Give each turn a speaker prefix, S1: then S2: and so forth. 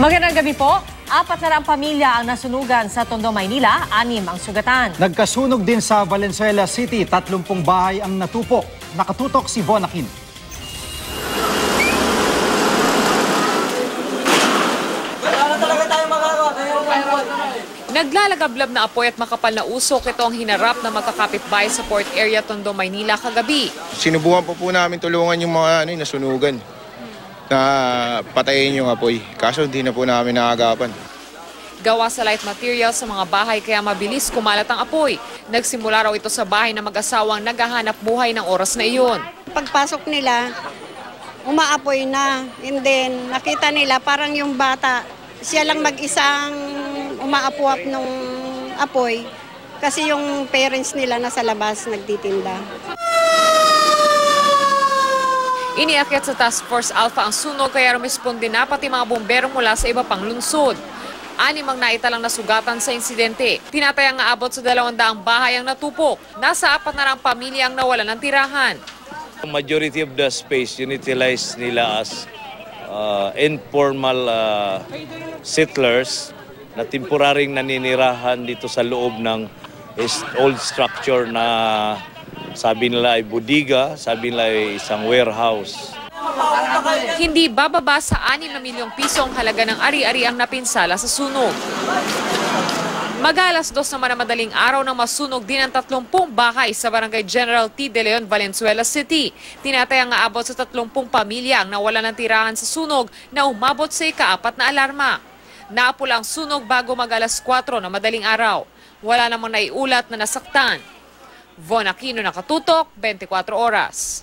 S1: Magandang gabi po. 4 pamilya ang nasunugan sa Tondo, Maynila, 6 ang sugatan.
S2: Nagkasunog din sa Valenzuela City, 30 bahay ang natupok. Nakatutok si Von Aquino.
S3: Naglalagablab na apoy at makapal na usok, ito ang hinarap ng magkakapitbahay sa Port Area, Tondo, Maynila kagabi.
S4: Sinubukan po namin tulungan yung mga nasunugan na patayin yung apoy. Kaso hindi na po namin naagapan.
S3: Gawa sa light materials sa mga bahay kaya mabilis kumalat ang apoy. Nagsimula raw ito sa bahay ng mag-asawang naghahanap buhay ng oras na iyon.
S5: Pagpasok nila, umaapoy na. And then nakita nila parang yung bata, siya lang mag-isang umaapuap nung apoy kasi yung parents nila nasa labas nagtitinda.
S3: Iniakyat sa Task Force Alpha ang sunog kaya rumisponde na pati mga bumbero mula sa iba pang lungsod. 6 ang naitalang nasugatan sa insidente. Tinatayang aabot sa 200 bahay ang natupok. Nasa 4 na pamilya ang nawalan ng tirahan.
S6: Majority of the space utilized nila as informal settlers na temporaring naninirahan dito sa loob ng old structure na sabi nila ay bodega, sabi nila ay isang warehouse.
S3: Hindi bababa sa 6 na milyong piso ang halaga ng ari-ari ang napinsala sa sunog. Mag-alas 2 naman na madaling araw nang masunog din ang 30 bahay sa Barangay General T. De Leon, Valenzuela City. Tinatayang aabot sa 30 pamilya ang nawala ng tirahan sa sunog na umabot sa ika-4 na alarma. Naapula ang sunog bago mag-alas 4 na madaling araw. Wala namang naiulat na nasaktan. Von Aquino, nakatutok, 24 oras.